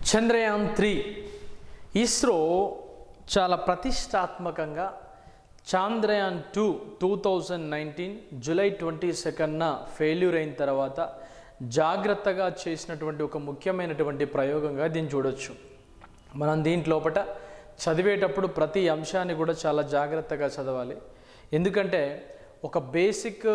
చంద్రయాన్-3 ఇస్రో చాలా ప్రతిష్టాత్మకంగా చంద్రయాన్-2 2019 July 22న failure అయిన తర్వాత జాగ్రత్తగా చేసినటువంటి ఒక ముఖ్యమైనటువంటి ప్రయోగంగా దీన్ని చూడొచ్చు. మనం దీంట్లోపట చదివేటప్పుడు ప్రతి అంశాన్ని కూడా చాలా జాగ్రత్తగా చదవాలి. ఎందుకంటే ఒక బేసిక్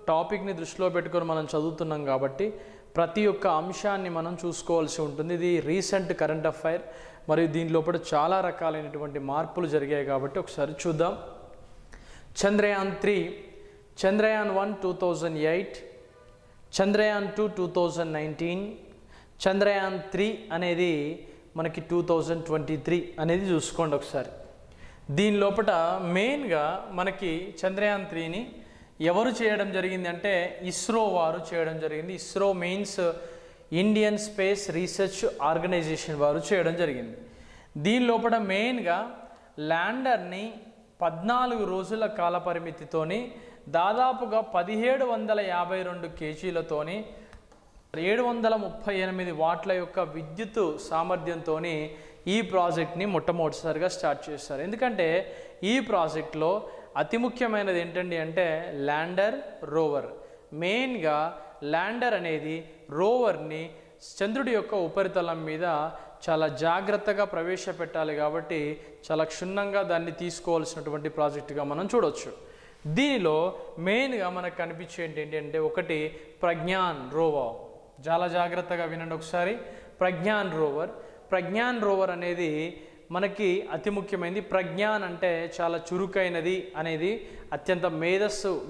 టాపిక్ని దృష్టిలో పెట్టుకొని మనం చదువుతున్నాం కాబట్టి ప్రతి ఒక్క అంశాన్ని మనం చూసుకోవాల్సి ఉంటుంది. ఇది రీసెంట్ కరెంట్ అఫైర్ మరియు దీనిలోపల చాలా రకాలైనటువంటి మార్పులు జరిగాయి కాబట్టి ఒకసారి చూద్దాం. చంద్రయాన్-3, చంద్రయాన్-1 2008, చంద్రయాన్-2 2019, చంద్రయాన్-3 అనేది మనకి 2023 అనేది చూసుకోండి ఒకసారి. దీని లోపల మెయిన్గా మనకి చంద్రయాన్-3ని ఎవరు చేయడం జరిగింది అంటే ఇస్రో వారు చేయడం జరిగింది. ISRO means Indian Space Research Organisation వారు చేయడం జరిగింది. దీని లోపల మెయిన్గా ల్యాండర్ని 14 రోజుల కాల పరిమితితోని దాదాపుగా 1752 kgలతోని 738 వాట్ల యొక్క విద్యుత్ సామర్థ్యంతో ఈ ప్రాజెక్ట్ని మొట్టమొదటిసారిగా స్టార్ట్ చేస్తారు. ఎందుకంటే ఈ ప్రాజెక్ట్లో అతి ముఖ్యమైనది ఏంటండి అంటే ల్యాండర్ రోవర్. మెయిన్గా ల్యాండర్ అనేది రోవర్ని చంద్రుడి యొక్క ఉపరితలం మీద చాలా జాగ్రత్తగా ప్రవేశపెట్టాలి కాబట్టి చాలా క్షుణ్ణంగా దాన్ని తీసుకోవాల్సినటువంటి ప్రాజెక్టుగా మనం చూడవచ్చు. దీనిలో మెయిన్గా మనకు కనిపించేది ఏంటంటే ఒకటి ప్రజ్ఞాన్ రోవర్. చాలా జాగ్రత్తగా వినండి ఒకసారి. ప్రజ్ఞాన్ రోవర్. ప్రజ్ఞాన్ రోవర్ అనేది మనకి అతి ముఖ్యమైనది. ప్రజ్ఞాన్ అంటే చాలా చురుకైనది అనేది, అత్యంత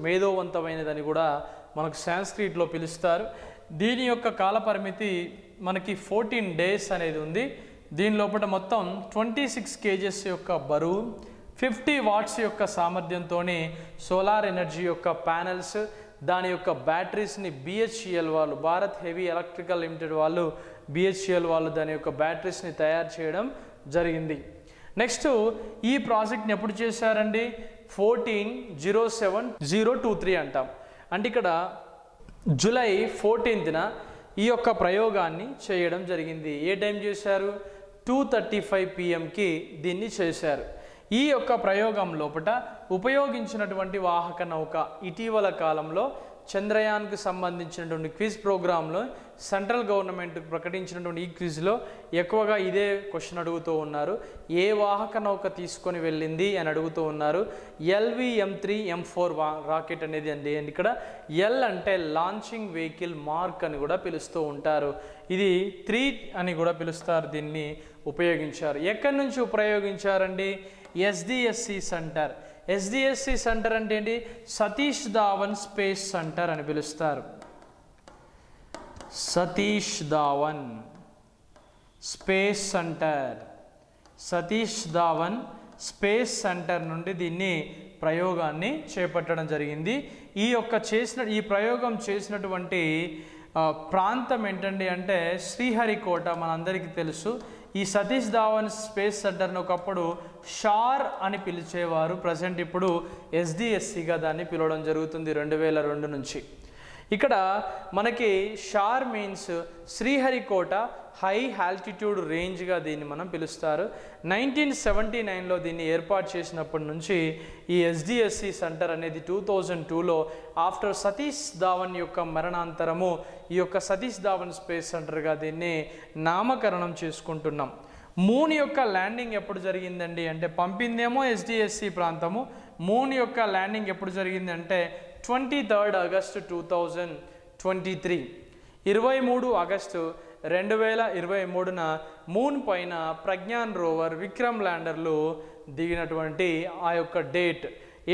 మేధోవంతమైనదని కూడా మనకు సాంస్క్రిట్లో పిలుస్తారు. దీని యొక్క కాల పరిమితి మనకి 14 days అనేది ఉంది. దీని లోపల మొత్తం 26 kgs యొక్క బరువు, 50 watts యొక్క సామర్థ్యంతో సోలార్ ఎనర్జీ యొక్క ప్యానెల్స్, దాని యొక్క బ్యాటరీస్ని BHEL వాళ్ళు, భారత్ హెవీ ఎలక్ట్రికల్ లిమిటెడ్ వాళ్ళు, BHEL వాళ్ళు దాని యొక్క బ్యాటరీస్ని తయారు చేయడం జరిగింది. నెక్స్ట్ ఈ ప్రాజెక్ట్ని ఎప్పుడు చేశారండి? 14/07/023 అంటాం. అంటే ఇక్కడ జూలై 14న ఈ యొక్క ప్రయోగాన్ని చేయడం జరిగింది. ఏ టైం చేశారు? 2:35 PM దీన్ని చేశారు. ఈ యొక్క ప్రయోగం లోపల ఉపయోగించినటువంటి వాహక నౌక ఇటీవల కాలంలో చంద్రయాన్కు సంబంధించినటువంటి క్విజ్ ప్రోగ్రాంలో సెంట్రల్ గవర్నమెంట్ ప్రకటించినటువంటి ఈ క్విజ్లో ఎక్కువగా ఇదే క్వశ్చన్ అడుగుతూ ఉన్నారు. ఏ వాహక నౌక తీసుకొని వెళ్ళింది అని అడుగుతూ ఉన్నారు. LV-M3-M4 రాకెట్ అనేది అండి. ఇక్కడ ఎల్ అంటే లాంచింగ్ వెహికల్ మార్క్ అని కూడా పిలుస్తూ ఉంటారు. ఇది 3 అని కూడా పిలుస్తారు. దీన్ని ఉపయోగించారు. ఎక్కడి నుంచి ఉపయోగించారండి? SDSC centre. SDSC సెంటర్ అంటే ఏంటి? సతీష్ ధావన్ స్పేస్ సెంటర్ అని పిలుస్తారు. Satish Dhawan space centre. Satish Dhawan space centre నుండి దీన్ని ప్రయోగాన్ని చేపట్టడం జరిగింది. ఈ ప్రయోగం చేసినటువంటి ప్రాంతం ఏంటండి అంటే శ్రీహరికోట. మనందరికీ తెలుసు. ఈ సతీష్ ధావన్ స్పేస్ సెంటర్ను ఒకప్పుడు షార్ అని పిలిచేవారు. ప్రజెంట్ ఇప్పుడు SDSCగా దాన్ని పిలవడం జరుగుతుంది 2002 నుంచి. ఇక్కడ మనకి SHAR means Sriharikota high altitude రేంజ్గా దీన్ని మనం పిలుస్తారు. 1979లో దీన్ని ఏర్పాటు చేసినప్పటి నుంచి ఈ SDSC సెంటర్ అనేది 2002లో ఆఫ్టర్ సతీష్ ధావన్ యొక్క మరణాంతరము ఈ యొక్క సతీష్ ధావన్ స్పేస్ సెంటర్గా దీన్ని నామకరణం చేసుకుంటున్నాం. మూన్ యొక్క ల్యాండింగ్ ఎప్పుడు జరిగిందండి అంటే పంపిందేమో SDSC ప్రాంతము. మూన్ యొక్క ల్యాండింగ్ ఎప్పుడు జరిగింది అంటే 23rd August 2023. 23 ఆగస్టు 2023న మూన్ పైన ప్రజ్ఞాన్ రోవర్, విక్రమ్ ల్యాండర్లు దిగినటువంటి ఆ యొక్క డేట్.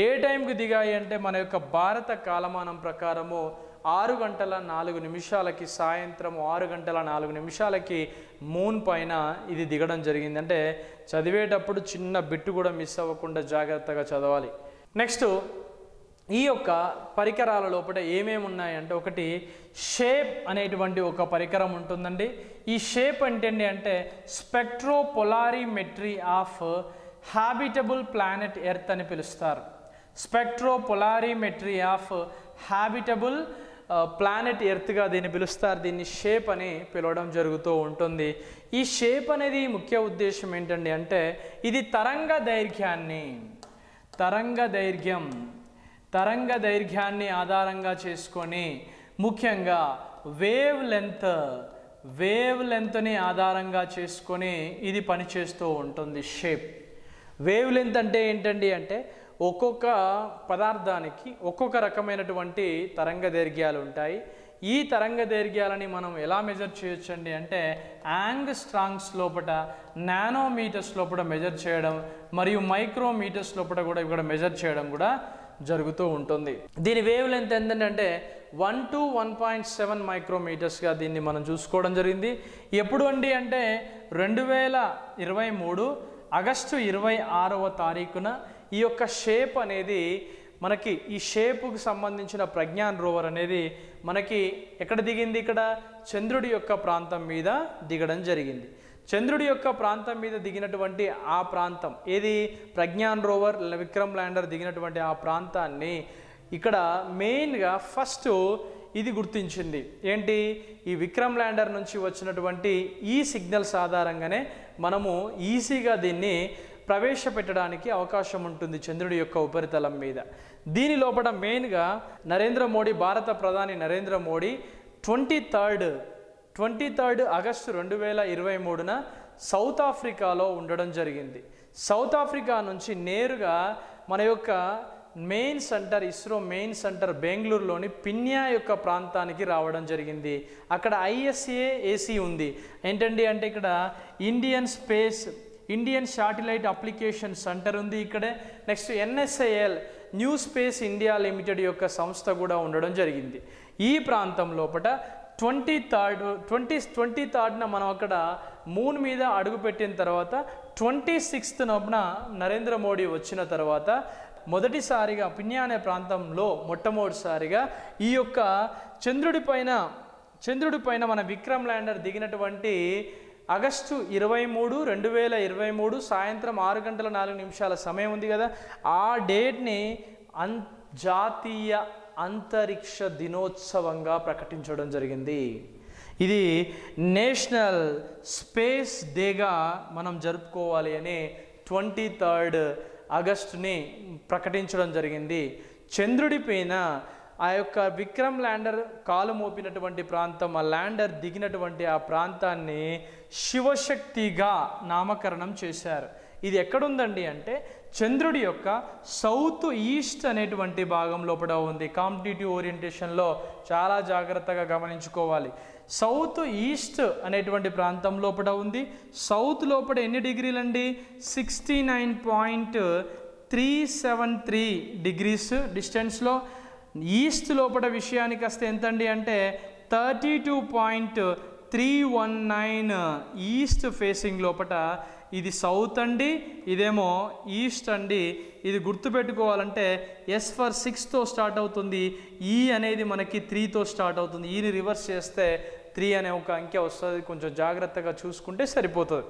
ఏ టైంకి దిగాయి అంటే మన యొక్క భారత కాలమానం ప్రకారము 6:04 సాయంత్రం 6:04 మూన్ పైన ఇది దిగడం జరిగింది. అంటే చదివేటప్పుడు చిన్న బిట్టు కూడా మిస్ అవ్వకుండా జాగ్రత్తగా చదవాలి. నెక్స్ట్ ఈ యొక్క పరికరాల లోపల ఏమేమి ఉన్నాయంటే ఒకటి షేప్ అనేటువంటి ఒక పరికరం ఉంటుందండి. ఈ షేప్ ఏంటండి అంటే స్పెక్ట్రోపోలారిమెట్రీ ఆఫ్ హ్యాబిటబుల్ ప్లానెట్ ఎర్త్ అని పిలుస్తారు. స్పెక్ట్రోపోలారిమెట్రీ ఆఫ్ హ్యాబిటబుల్ ప్లానెట్ ఎర్త్గా దీన్ని పిలుస్తారు. దీన్ని షేప్ అని పిలవడం జరుగుతూ ఉంటుంది. ఈ షేప్ అనేది ముఖ్య ఉద్దేశం ఏంటండి అంటే ఇది తరంగ దైర్ఘ్యాన్ని ఆధారంగా చేసుకొని ముఖ్యంగా వేవ్ లెంత్ని ఆధారంగా చేసుకొని ఇది పనిచేస్తూ ఉంటుంది. షేప్ వేవ్ లెంత్ అంటే ఏంటండి అంటే ఒక్కొక్క పదార్థానికి ఒక్కొక్క రకమైనటువంటి తరంగ దైర్ఘ్యాలు ఉంటాయి. ఈ తరంగ దైర్ఘ్యాలని మనం ఎలా మెజర్ చేయొచ్చండి అంటే యాంగ్స్ట్రాంగ్స్ లోపల, నానోమీటర్స్ లోపల మెజర్ చేయడం మరియు మైక్రోమీటర్స్ లోపల కూడా ఇక్కడ మెజర్ చేయడం కూడా జరుగుతూ ఉంటుంది. దీని వేవ్ లెంత్ ఎంతంటే 1 to 1.7 మైక్రోమీటర్స్గా దీన్ని మనం చూసుకోవడం జరిగింది. ఎప్పుడు అండి అంటే 2023 ఆగస్టు 26వ తారీఖున ఈ యొక్క షేప్ అనేది మనకి ఈ షేపుకు సంబంధించిన ప్రజ్ఞాన్ రోవర్ అనేది మనకి ఎక్కడ దిగింది, ఇక్కడ చంద్రుడి యొక్క ప్రాంతం మీద దిగడం జరిగింది. చంద్రుడి యొక్క ప్రాంతం మీద దిగినటువంటి ఆ ప్రాంతం ఏది, ప్రజ్ఞాన్ రోవర్ విక్రమ్ ల్యాండర్ దిగినటువంటి ఆ ప్రాంతాన్ని ఇక్కడ మెయిన్గా ఫస్ట్ ఇది గుర్తించింది. ఏంటి, ఈ విక్రమ్ ల్యాండర్ నుంచి వచ్చినటువంటి ఈ సిగ్నల్స్ ఆధారంగానే మనము ఈజీగా దీన్ని ప్రవేశపెట్టడానికి అవకాశం ఉంటుంది చంద్రుడి యొక్క ఉపరితలం మీద. దీని లోపల మెయిన్గా భారత ప్రధాని నరేంద్ర మోడీ 23 ఆగస్టు 2023న సౌత్ ఆఫ్రికాలో ఉండడం జరిగింది. సౌత్ ఆఫ్రికా నుంచి నేరుగా మన యొక్క ఇస్రో మెయిన్ సెంటర్ బెంగళూరులోని పిన్యా యొక్క ప్రాంతానికి రావడం జరిగింది. అక్కడ ISAAC ఉంది. ఏంటండి అంటే ఇక్కడ ఇండియన్ శాటిలైట్ అప్లికేషన్ సెంటర్ ఉంది ఇక్కడే. Next NSIL new space India limited యొక్క సంస్థ కూడా ఉండడం జరిగింది. ఈ ప్రాంతం లోపల 23rd మనం అక్కడ మూన్ మీద అడుగుపెట్టిన తర్వాత 26th నరేంద్ర మోడీ వచ్చిన తర్వాత మొదటిసారిగా పిన్యా అనే ప్రాంతంలో మొట్టమొదటిసారిగా ఈ యొక్క చంద్రుడి పైన మన విక్రమ్ ల్యాండర్ దిగినటువంటి ఆగస్టు 23, 2023 సాయంత్రం 6:04 సమయం ఉంది కదా, ఆ డేట్ని జాతీయ అంతరిక్ష దినోత్సవంగా ప్రకటించడం జరిగింది. ఇది నేషనల్ స్పేస్ డేగా మనం జరుపుకోవాలి అని 23rd ఆగస్టుని ప్రకటించడం జరిగింది. చంద్రుడి పైన ఆ యొక్క విక్రమ్ ల్యాండర్ కాలు మోపినటువంటి ప్రాంతం, ఆ ల్యాండర్ దిగినటువంటి ఆ ప్రాంతాన్ని శివశక్తిగా నామకరణం చేశారు. ఇది ఎక్కడుందండి అంటే చంద్రుడి యొక్క సౌత్ ఈస్ట్ అనేటువంటి భాగం లోపల ఉంది. కాంపిటేటివ్ ఓరియంటేషన్లో చాలా జాగ్రత్తగా గమనించుకోవాలి. సౌత్ ఈస్ట్ అనేటువంటి ప్రాంతం లోపల ఉంది. సౌత్ లోపల ఎన్ని డిగ్రీలండి, 69.373 డిగ్రీస్ డిస్టెన్స్లో. ఈస్ట్ లోపల విషయానికి వస్తే ఎంతండి అంటే 32.319 ఈస్ట్ ఫేసింగ్ లోపల. ఇది సౌత్ అండి, ఇదేమో ఈస్ట్ అండి. ఇది గుర్తుపెట్టుకోవాలంటే S ఫర్ 6తో స్టార్ట్ అవుతుంది, E అనేది మనకి 3తో స్టార్ట్ అవుతుంది. ఈని రివర్స్ చేస్తే 3 అనే ఒక అంకె వస్తుంది. కొంచెం జాగ్రత్తగా చూసుకుంటే సరిపోతుంది.